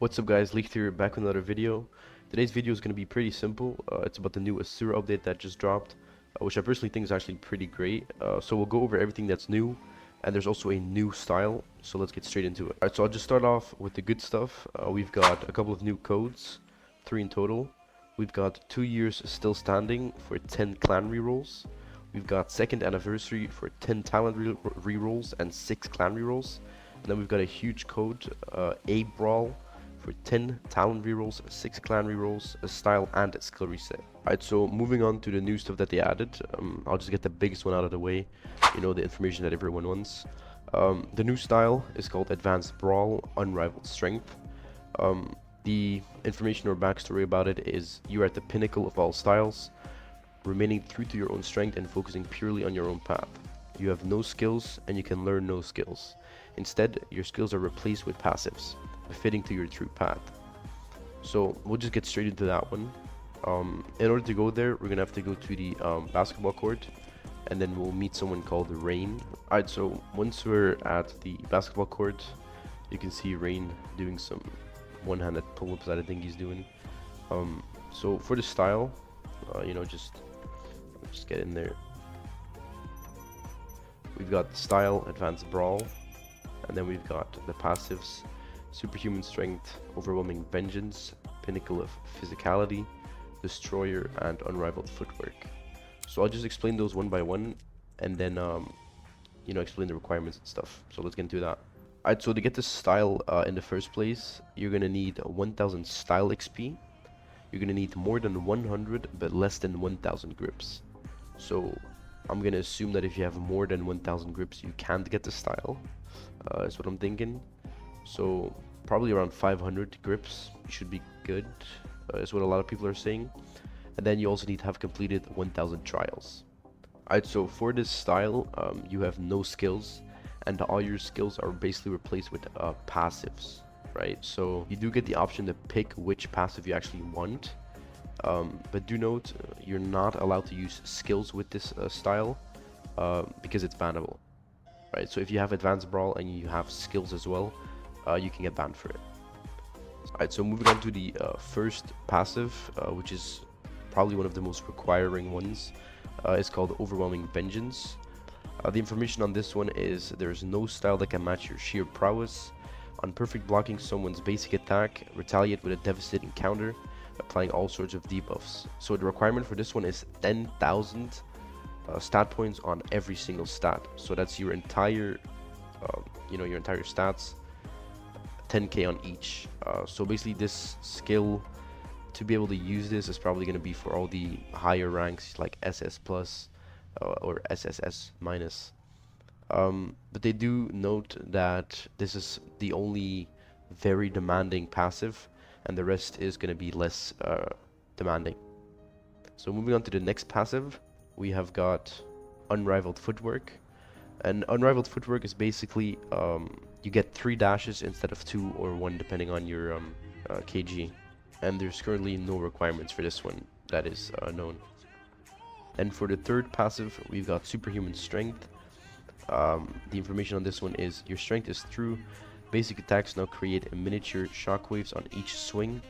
What's up guys, Leaked here, back with another video. Today's video is going to be pretty simple. It's about the new Asura update that just dropped, which I personally think is actually pretty great. So we'll go over everything that's new, and there's also a new style, so let's get straight into it. Alright, so I'll just start off with the good stuff. We've got a couple of new codes, 3 in total. We've got 2 years still standing for 10 clan rerolls. We've got second anniversary for 10 talent rerolls and 6 clan rerolls. And then we've got a huge code, a brawl, for 10 talent rerolls, 6 clan rerolls, a style, and a skill reset. Alright, so moving on to the new stuff that they added, I'll just get the biggest one out of the way, the information that everyone wants. The new style is called Advanced Brawl, Unrivaled Strength. The information or backstory about it is you're at the pinnacle of all styles, remaining true to your own strength and focusing purely on your own path. You have no skills and you can learn no skills. Instead, your skills are replaced with passives, fitting to your true path. So we'll just get straight into that one. In order to go there, we're gonna have to go to the basketball court, and then we'll meet someone called Rain. Alright, so once we're at the basketball court, you can see Rain doing some one-handed pull-ups that I think he's doing. So for the style, just get in there. We've got style, advanced brawl, and then we've got the passives: superhuman strength, overwhelming vengeance, pinnacle of physicality, destroyer, and unrivaled footwork. So I'll just explain those one by one, and then explain the requirements and stuff. So let's get into that. Alright, so to get this style in the first place, you're gonna need 1000 style XP. You're gonna need more than 100 but less than 1000 grips. So I'm gonna assume that if you have more than 1000 grips, you can't get the style. Is what I'm thinking. So probably around 500 grips you should be good, is what a lot of people are saying. And then you also need to have completed 1000 trials. Alright, so for this style, you have no skills, and all your skills are basically replaced with passives, right? So you do get the option to pick which passive you actually want, but do note, you're not allowed to use skills with this style, because it's bannable, right? So if you have advanced brawl and you have skills as well, you can get banned for it. Alright, so moving on to the first passive, which is probably one of the most requiring ones. It's called Overwhelming Vengeance. The information on this one is there's no style that can match your sheer prowess. On perfect blocking someone's basic attack, retaliate with a devastating counter, applying all sorts of debuffs. So the requirement for this one is 10,000 stat points on every single stat. So that's your entire, your entire stats, 10k on each. So basically this skill, to be able to use this, is probably going to be for all the higher ranks like SS plus or SSS minus. But they do note that this is the only very demanding passive, and the rest is going to be less demanding. So moving on to the next passive, we have got Unrivaled Footwork. And Unrivaled Footwork is basically you get 3 dashes instead of 2 or 1 depending on your kg. And there's currently no requirements for this one that is known. And for the third passive, we've got Superhuman Strength. The information on this one is your strength is through. Basic attacks now create miniature shockwaves on each swing,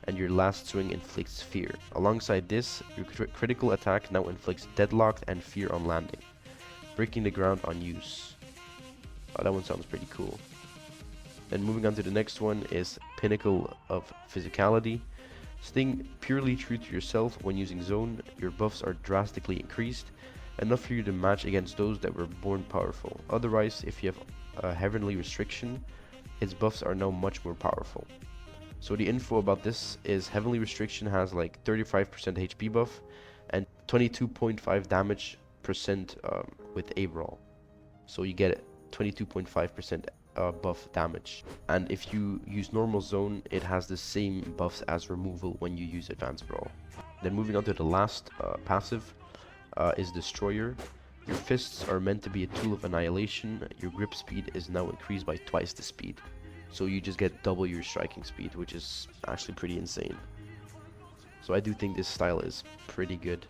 and your last swing inflicts fear. Alongside this, your critical attack now inflicts deadlock and fear on landing, breaking the ground on use. That one sounds pretty cool. Then moving on to the next one is Pinnacle of Physicality. Staying purely true to yourself when using zone, your buffs are drastically increased, enough for you to match against those that were born powerful. Otherwise, if you have a heavenly restriction, its buffs are now much more powerful. So the info about this is heavenly restriction has like 35% HP buff and 22.5 damage percent with a brawl. So you get 22.5% buff damage, and if you use normal zone, it has the same buffs as removal when you use advanced brawl. Then moving on to the last passive is Destroyer. Your fists are meant to be a tool of annihilation. Your grip speed is now increased by twice the speed, so you just get double your striking speed, which is actually pretty insane. So I do think this style is pretty good.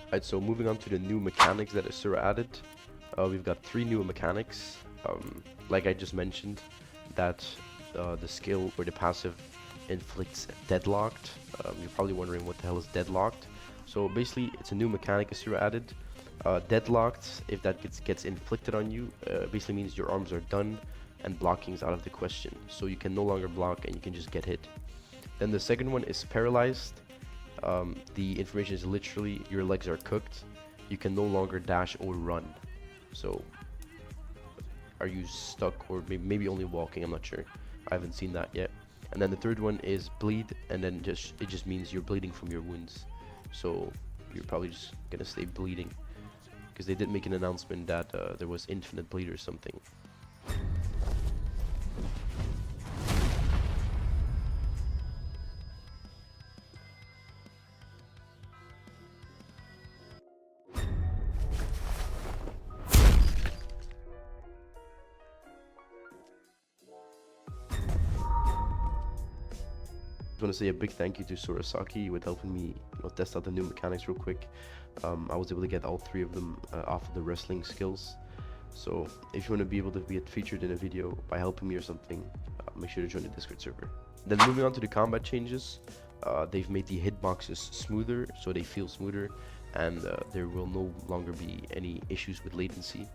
Alright, so moving on to the new mechanics that Asura added, we've got 3 new mechanics. Like I just mentioned, that the skill or the passive inflicts deadlocked. You're probably wondering what the hell is deadlocked. So basically, it's a new mechanic Asura added. Deadlocked, if that gets inflicted on you, basically means your arms are done and blocking is out of the question. So you can no longer block and you can just get hit. Then the second one is paralyzed. The information is literally your legs are cooked. You can no longer dash or run. So are you stuck or maybe only walking? I'm not sure. I haven't seen that yet. And then the third one is bleed, and then it just means you're bleeding from your wounds. So you're probably just gonna stay bleeding, because they did make an announcement that there was infinite bleed or something. I want to say a big thank you to Sorasaki with helping me test out the new mechanics real quick. I was able to get all 3 of them off of the wrestling skills. So if you want to be able to be featured in a video by helping me or something, make sure to join the Discord server. Then moving on to the combat changes, they've made the hitboxes smoother, so they feel smoother, and there will no longer be any issues with latency.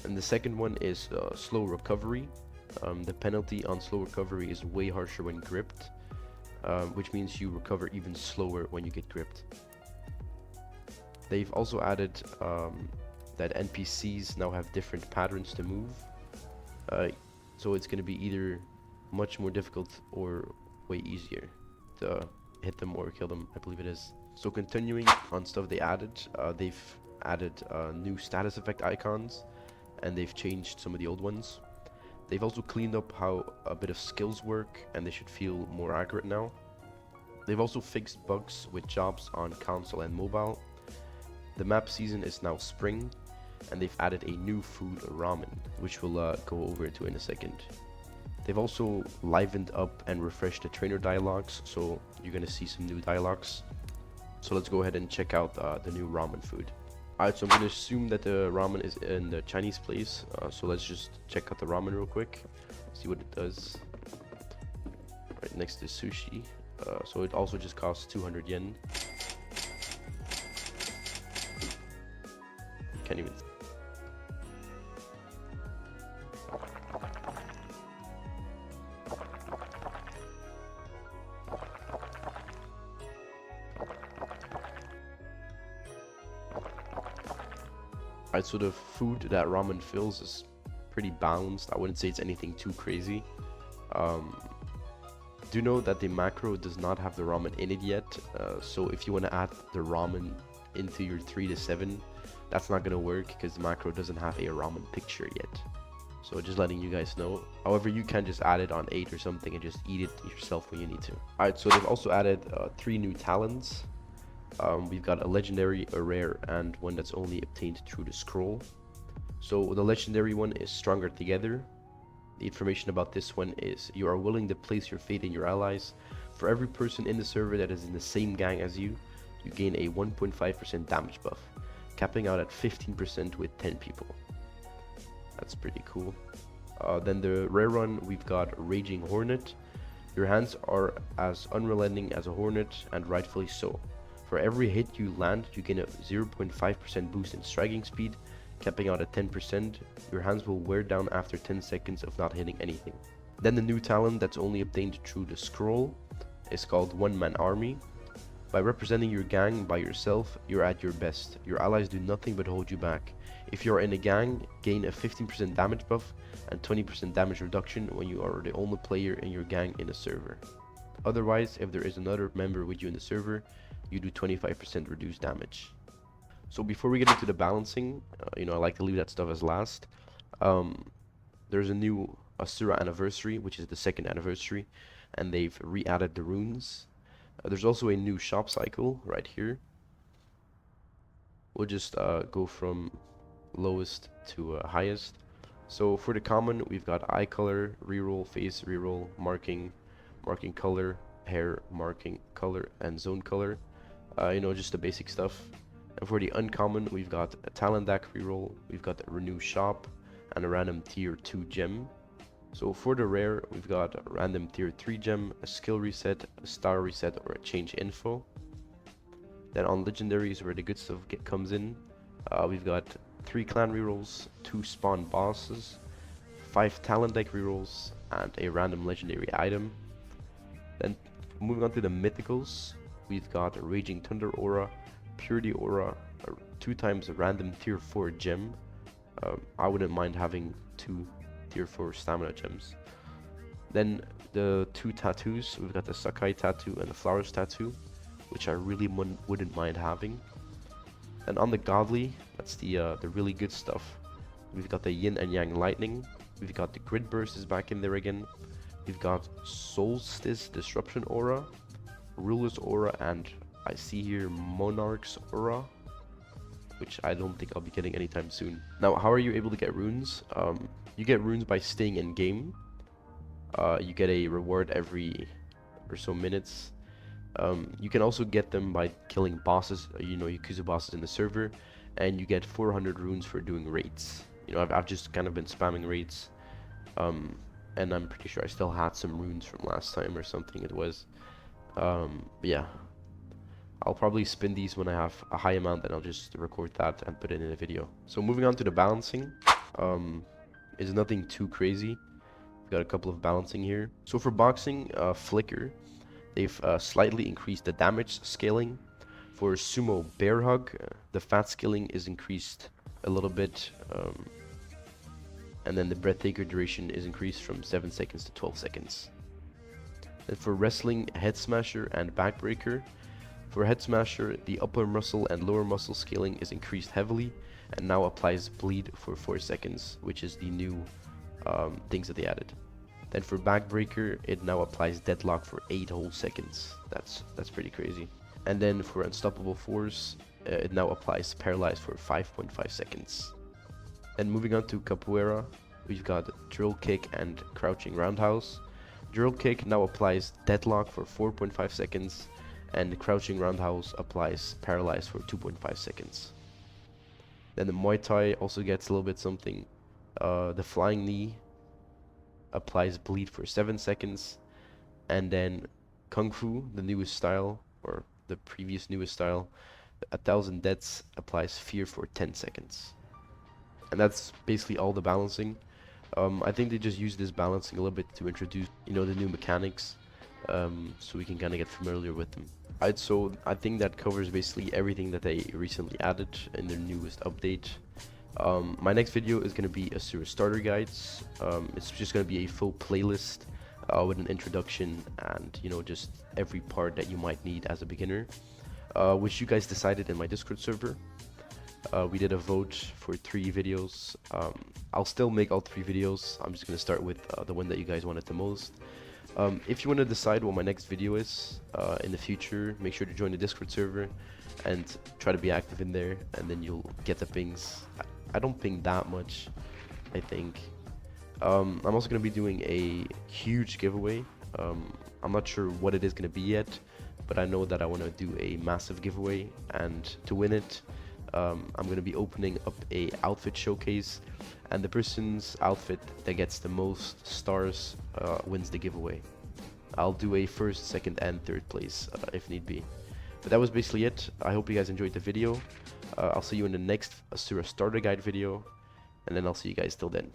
And the second one is slow recovery. The penalty on slow recovery is way harsher when gripped. Which means you recover even slower when you get gripped. They've also added that NPCs now have different patterns to move. So it's going to be either much more difficult or way easier to hit them or kill them, I believe it is. So continuing on stuff they've added new status effect icons, and they've changed some of the old ones. They've also cleaned up how a bit of skills work, and they should feel more accurate now. They've also fixed bugs with jobs on console and mobile. The map season is now spring, and they've added a new food, ramen, which we'll go over into in a second. They've also livened up and refreshed the trainer dialogues, so you're gonna see some new dialogues. So let's go ahead and check out the new ramen food. Alright, so I'm going to assume that the ramen is in the Chinese place, so let's just check out the ramen real quick, see what it does. Right next to sushi, so it also just costs 200 yen. Can't even... Alright, so the food that ramen fills is pretty balanced. I wouldn't say it's anything too crazy. Do know that the macro does not have the ramen in it yet, so if you want to add the ramen into your 3 to 7, that's not going to work because the macro doesn't have a ramen picture yet. So just letting you guys know. However, you can just add it on 8 or something and just eat it yourself when you need to. Alright, so they've also added 3 new talents. We've got a legendary, a rare, and one that's only obtained through the scroll. So the legendary one is Stronger Together. The information about this one is you are willing to place your faith in your allies. For every person in the server that is in the same gang as you, you gain a 1.5% damage buff, capping out at 15% with 10 people. That's pretty cool. Then the rare one, we've got Raging Hornet. Your hands are as unrelenting as a hornet, and rightfully so. For every hit you land, you gain a 0.5% boost in striking speed, capping out at 10%. Your hands will wear down after 10 seconds of not hitting anything. Then the new talent that's only obtained through the scroll is called One Man Army. By representing your gang by yourself, you're at your best. Your allies do nothing but hold you back. If you're in a gang, gain a 15% damage buff and 20% damage reduction when you are the only player in your gang in a server. Otherwise, if there is another member with you in the server, you do 25% reduced damage. So before we get into the balancing, I like to leave that stuff as last. There's a new Asura anniversary, which is the 2nd anniversary, and they've re-added the runes. There's also a new shop cycle right here. We'll just go from lowest to highest. So for the common, we've got eye color, reroll, face reroll, marking color, hair marking color, and zone color. Just the basic stuff. And for the uncommon, we've got a talent deck reroll, we've got a renew shop, and a random tier 2 gem. So for the rare, we've got a random tier 3 gem, a skill reset, a star reset, or a change info. Then on legendaries, where the good stuff comes in, we've got 3 clan rerolls, 2 spawn bosses, 5 talent deck rerolls, and a random legendary item. Then moving on to the mythicals, we've got a Raging Thunder Aura, Purity Aura, 2 times a random tier 4 gem. I wouldn't mind having 2 tier 4 stamina gems. Then the 2 tattoos, we've got the Sakai tattoo and the Flowers tattoo, which I really wouldn't mind having. And on the godly, that's the really good stuff. We've got the Yin and Yang Lightning, we've got the Grid Burst is back in there again, we've got Solstice Disruption Aura, Ruler's Aura, and I see here Monarch's Aura, which I don't think I'll be getting anytime soon. Now, how are you able to get runes? You get runes by staying in game. You get a reward every or so minutes. You can also get them by killing bosses, Yakuza bosses in the server, and you get 400 runes for doing raids. I've just kind of been spamming raids, and I'm pretty sure I still had some runes from last time or something it was. Yeah. I'll probably spin these when I have a high amount, and I'll just record that and put it in a video. So moving on to the balancing, is nothing too crazy. We've got a couple of balancing here. So for boxing, Flicker, they've slightly increased the damage scaling. For Sumo Bear Hug, the fat scaling is increased a little bit, and then the Breathtaker duration is increased from 7 seconds to 12 seconds. Then for Wrestling, Head Smasher and Backbreaker, for Head Smasher, the upper muscle and lower muscle scaling is increased heavily and now applies bleed for 4 seconds, which is the new things that they added. Then for Backbreaker, it now applies deadlock for 8 whole seconds. That's pretty crazy. And then for Unstoppable Force, it now applies paralyze for 5.5 seconds. And moving on to Capoeira, we've got Drill Kick and Crouching Roundhouse. Drill Kick now applies deadlock for 4.5 seconds, and Crouching Roundhouse applies paralyze for 2.5 seconds. Then the Muay Thai also gets a little bit something. The Flying Knee applies bleed for 7 seconds, and then Kung Fu, the newest style, or the previous newest style, 1000 Deaths applies fear for 10 seconds. And that's basically all the balancing. I think they just use this balancing a little bit to introduce, the new mechanics, so we can kind of get familiar with them. So I think that covers basically everything that they recently added in their newest update. My next video is going to be Asura starter guides. It's just going to be a full playlist with an introduction and just every part that you might need as a beginner, which you guys decided in my Discord server. We did a vote for 3 videos. I'll still make all 3 videos. I'm just going to start with the one that you guys wanted the most. If you want to decide what my next video is in the future, make sure to join the Discord server and try to be active in there, and then you'll get the pings. I don't ping that much, I think. I'm also going to be doing a huge giveaway. I'm not sure what it is going to be yet, but I know that I want to do a massive giveaway, and to win it, I'm going to be opening up a outfit showcase, and the person's outfit that gets the most stars wins the giveaway. I'll do a first, second, and third place if need be. But that was basically it. I hope you guys enjoyed the video. I'll see you in the next Asura starter guide video, and then I'll see you guys till then.